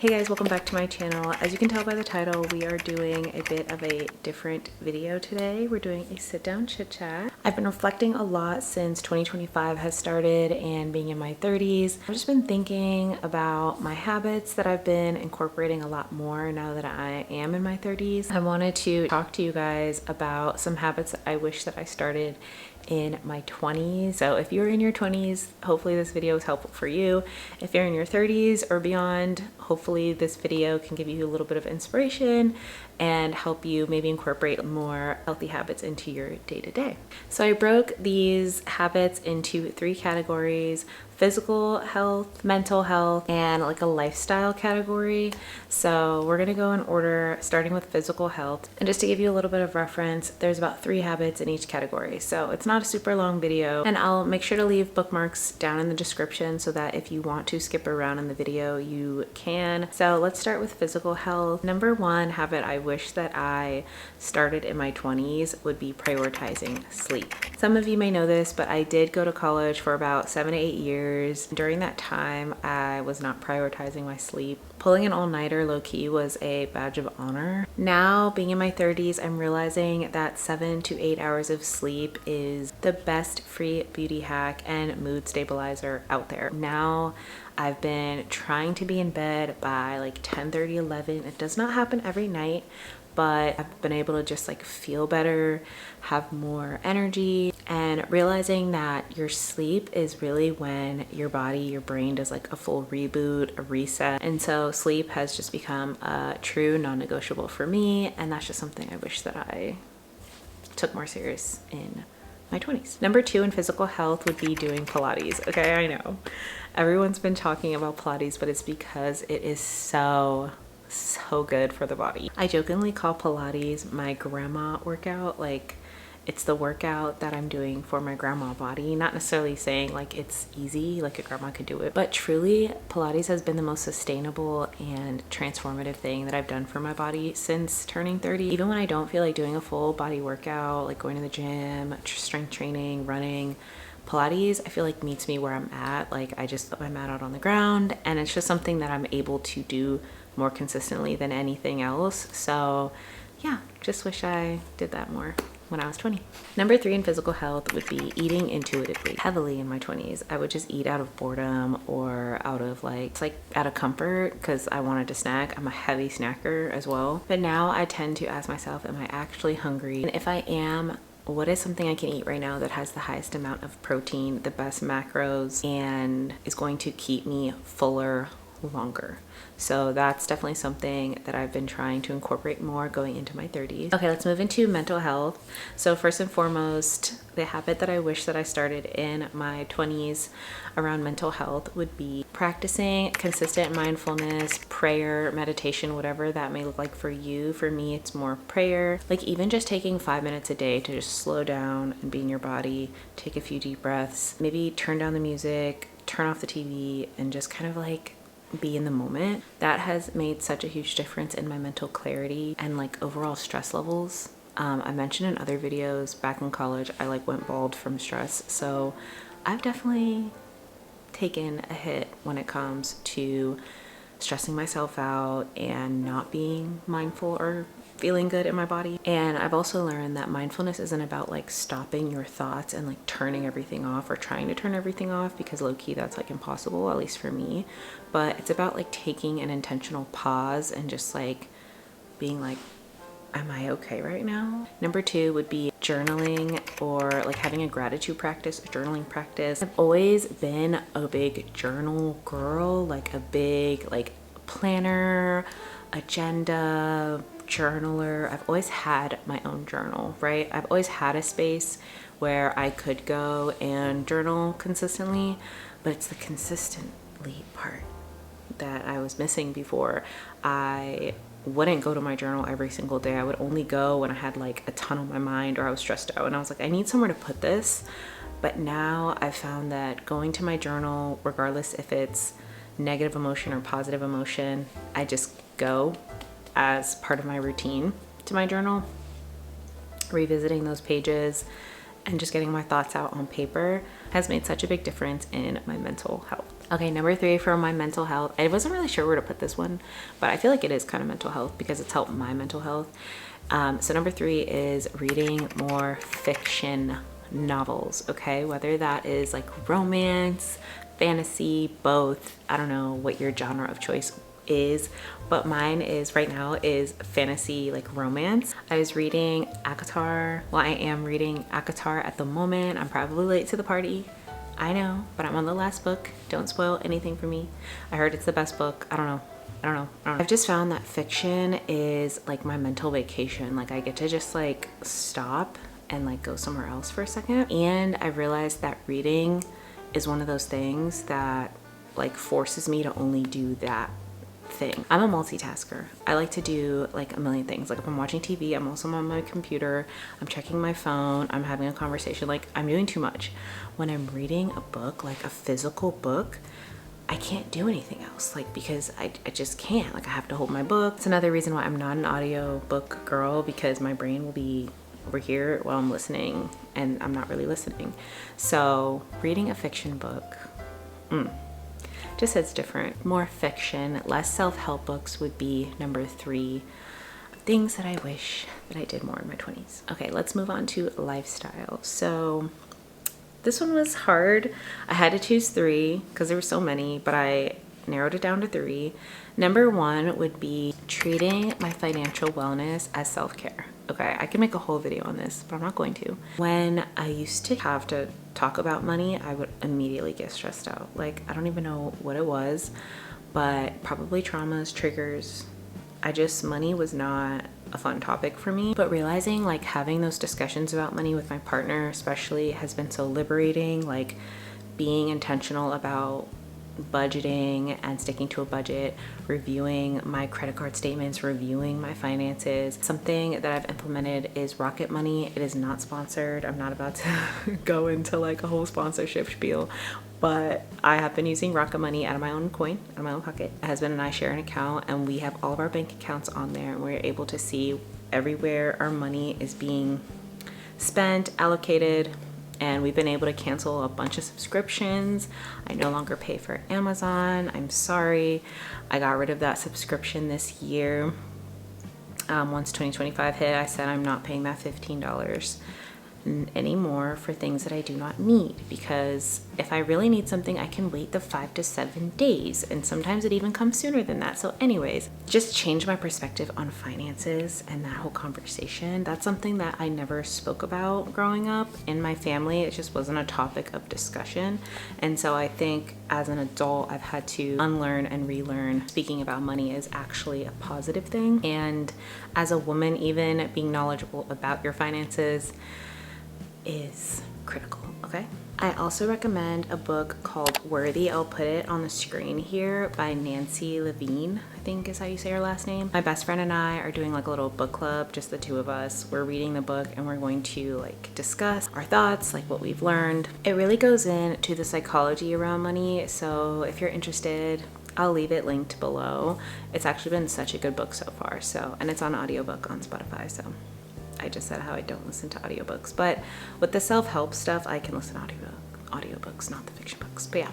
Hey guys, welcome back to my channel. As you can tell by the title, we are doing a bit of a different video today. We're doing a sit-down chit-chat. I've been reflecting a lot since 2025 has started and being in my 30s. I've just been thinking about my habits that I've been incorporating a lot more now that I am in my 30s. I wanted to talk to you guys about some habits that I wish that I started in my 20s. So if you're in your 20s, hopefully this video is helpful for you. If you're in your 30s or beyond, hopefully this video can give you a little bit of inspiration and help you maybe incorporate more healthy habits into your day-to-day. So I broke these habits into 3 categories: physical health, mental health, and like a lifestyle category. So we're gonna go in order, starting with physical health. And just to give you a little bit of reference, there's about 3 habits in each category. So it's not a super long video, and I'll make sure to leave bookmarks down in the description so that if you want to skip around in the video, you can. So let's start with physical health. Number 1 habit I wish that I started in my 20s would be prioritizing sleep. Some of you may know this, but I did go to college for about 7 to 8 years. During that time, I was not prioritizing my sleep. Pulling an all-nighter low-key was a badge of honor. Now, being in my 30s, I'm realizing that 7 to 8 hours of sleep is the best free beauty hack and mood stabilizer out there. Now, I've been trying to be in bed by like 10:30, 11. It does not happen every night, but I've been able to just like feel better, have more energy, and realizing that your sleep is really when your body, your brain does like a full reboot, a reset. And so sleep has just become a true non-negotiable for me, and that's just something I wish that I took more serious in my 20s. Number 2 in physical health would be doing Pilates. Okay, I know everyone's been talking about Pilates, but it's because it is so good for the body. I jokingly call Pilates my grandma workout. Like, it's the workout that I'm doing for my grandma body. Not necessarily saying like it's easy, like a grandma could do it, but truly Pilates has been the most sustainable and transformative thing that I've done for my body since turning 30. Even when I don't feel like doing a full body workout, like going to the gym, strength training, running, Pilates, I feel like meets me where I'm at. Like, I just put my mat out on the ground, and it's just something that I'm able to do more consistently than anything else. So yeah, just wish I did that more when I was 20. Number 3 in physical health would be eating intuitively. Heavily in my 20s, I would just eat out of boredom or out of like, out of comfort because I wanted to snack. I'm a heavy snacker as well. But now I tend to ask myself, am I actually hungry? And if I am, what is something I can eat right now that has the highest amount of protein, the best macros, and is going to keep me fuller longer? So that's definitely something that I've been trying to incorporate more going into my 30s. Okay, let's move into mental health. So first and foremost, the habit that I wish that I started in my 20s around mental health would be practicing consistent mindfulness, prayer, meditation, whatever that may look like for you. For me, it's more prayer. Like, even just taking 5 minutes a day to just slow down and be in your body, take a few deep breaths, maybe turn down the music, turn off the TV, and just kind of like be in the moment. That has made such a huge difference in my mental clarity and like overall stress levels. I mentioned in other videos, back in college, I like went bald from stress. So I've definitely taken a hit when it comes to stressing myself out and not being mindful or feeling good in my body. And I've also learned that mindfulness isn't about like stopping your thoughts and like turning everything off or trying to turn everything off, because low-key that's like impossible, at least for me. But it's about like taking an intentional pause and just like being like, am I okay right now? Number 2 would be journaling, or like having a gratitude practice, a journaling practice. I've always been a big journal girl, like a big like planner, agenda, journaler. I've always had my own journal, right? I've always had a space where I could go and journal consistently, but it's the consistently part that I was missing before. I wouldn't go to my journal every single day. I would only go when I had like a ton on my mind or I was stressed out, and I was like, I need somewhere to put this. But now I've found that going to my journal, regardless if it's negative emotion or positive emotion, I just go as part of my routine to my journal, revisiting those pages and just getting my thoughts out on paper has made such a big difference in my mental health. Okay, number 3 for my mental health. I wasn't really sure where to put this one, but I feel like it is kind of mental health because it's helped my mental health. So number 3 is reading more fiction novels, okay? Whether that is like romance, fantasy, both. I don't know what your genre of choice is, but mine is right now is fantasy, like romance. I was reading ACOTAR. Well, I am reading ACOTAR at the moment. I'm probably late to the party, I know, but I'm on the last book. Don't spoil anything for me. I heard it's the best book. I don't know. I've just found that fiction is like my mental vacation. Like I get to just like stop and like go somewhere else for a second. And I realized that reading is one of those things that like forces me to only do that thing. I'm a multitasker. I like to do like a million things. Like if I'm watching TV, I'm also on my computer, I'm checking my phone, I'm having a conversation, like I'm doing too much. When I'm reading a book, like a physical book, I can't do anything else, like because I just can't. Like I have to hold my book. It's another reason why I'm not an audio book girl, because my brain will be over here while I'm listening and I'm not really listening. So reading a fiction book, just hits different. More fiction, less self-help books would be number 3. Things that I wish that I did more in my 20s. Okay, let's move on to lifestyle. So this one was hard. I had to choose 3 because there were so many, but I narrowed it down to 3. Number 1 would be treating my financial wellness as self-care. Okay, I can make a whole video on this, but I'm not going to. When I used to have to talk about money, I would immediately get stressed out. Like, I don't even know what it was, but probably traumas, triggers. Money was not a fun topic for me. But realizing like having those discussions about money with my partner especially has been so liberating. Like being intentional about budgeting and sticking to a budget, reviewing my credit card statements, reviewing my finances. Something that I've implemented is Rocket Money. It is not sponsored. I'm not about to go into like a whole sponsorship spiel, but I have been using Rocket Money out of my own coin, out of my own pocket. My husband and I share an account and we have all of our bank accounts on there, and we're able to see everywhere our money is being spent, allocated. And we've been able to cancel a bunch of subscriptions. I no longer pay for Amazon. I'm sorry. I got rid of that subscription this year. Once 2025 hit, I said I'm not paying that $15 anymore for things that I do not need, because if I really need something, I can wait the 5 to 7 days, and sometimes it even comes sooner than that. So anyways, just change my perspective on finances and that whole conversation. That's something that I never spoke about growing up in my family. It just wasn't a topic of discussion. And so I think as an adult, I've had to unlearn and relearn speaking about money is actually a positive thing. And as a woman, even being knowledgeable about your finances is critical, okay? I also recommend a book called Worthy. I'll put it on the screen here, by Nancy Levine, I think is how you say her last name. My best friend and I are doing like a little book club, just the 2 of us. We're reading the book and we're going to like discuss our thoughts, like what we've learned. It really goes into the psychology around money, so if you're interested, I'll leave it linked below. It's actually been such a good book so far, so, and it's on audiobook on Spotify, so I just said how I don't listen to audiobooks, but with the self-help stuff, I can listen to audiobooks, not the fiction books. But yeah,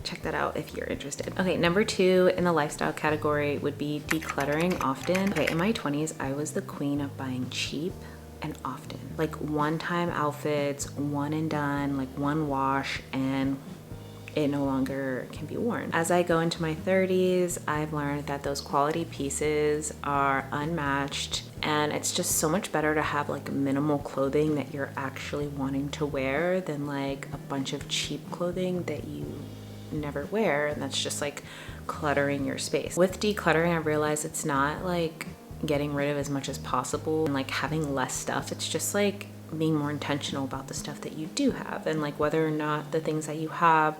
check that out if you're interested. Okay, number 2 in the lifestyle category would be decluttering often. Okay, in my 20s, I was the queen of buying cheap and often. Like one-time outfits, one and done, like one wash, and it no longer can be worn. As I go into my 30s, I've learned that those quality pieces are unmatched, and it's just so much better to have like minimal clothing that you're actually wanting to wear than like a bunch of cheap clothing that you never wear, and that's just like cluttering your space. With decluttering, I realized it's not like getting rid of as much as possible and like having less stuff. It's just like being more intentional about the stuff that you do have, and like whether or not the things that you have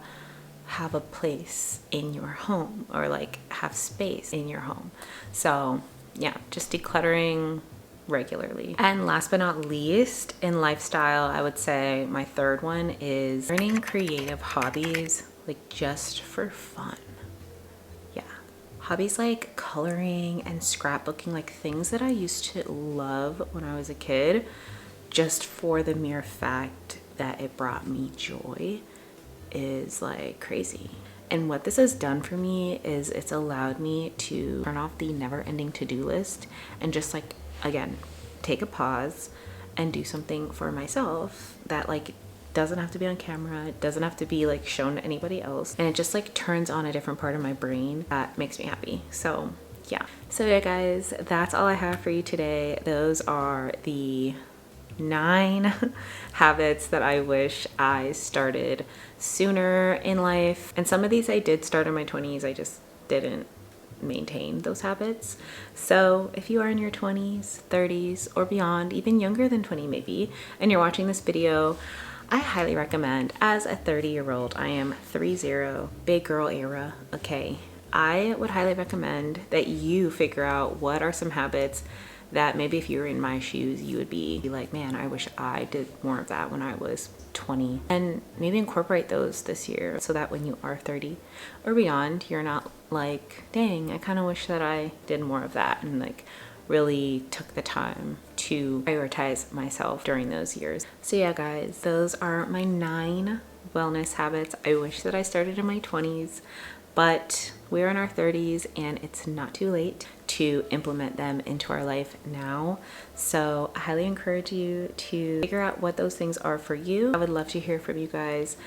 a place in your home, or like have space in your home. So yeah, just decluttering regularly. And last but not least, in lifestyle, I would say my 3rd one is learning creative hobbies, like just for fun. Yeah, hobbies like coloring and scrapbooking, like things that I used to love when I was a kid, just for the mere fact that it brought me joy, is like crazy. And what this has done for me is it's allowed me to turn off the never-ending to-do list and just like, again, take a pause and do something for myself that like doesn't have to be on camera, it doesn't have to be like shown to anybody else, and it just like turns on a different part of my brain that makes me happy. So yeah guys, that's all I have for you today. Those are the 9 habits that I wish I started sooner in life, and some of these I did start in my 20s, I just didn't maintain those habits. So if you are in your 20s, 30s, or beyond, even younger than 20 maybe, and you're watching this video, I highly recommend, as a 30-year-old, I am 30, big girl era, okay, I would highly recommend that you figure out what are some habits that maybe if you were in my shoes, you would be like, man, I wish I did more of that when I was 20, and maybe incorporate those this year so that when you are 30 or beyond, you're not like, dang, I kind of wish that I did more of that, and like really took the time to prioritize myself during those years. So yeah guys, those are my 9 wellness habits I wish that I started in my 20s, but we're in our 30s and it's not too late to implement them into our life now. So I highly encourage you to figure out what those things are for you. I would love to hear from you guys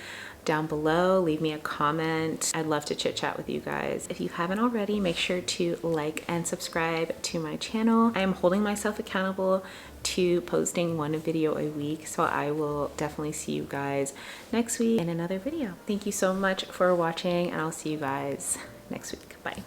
down below. Leave me a comment. I'd love to chit chat with you guys. If you haven't already, make sure to like and subscribe to my channel. I am holding myself accountable to posting 1 video a week, so I will definitely see you guys next week in another video. Thank you so much for watching, and I'll see you guys next week. Bye.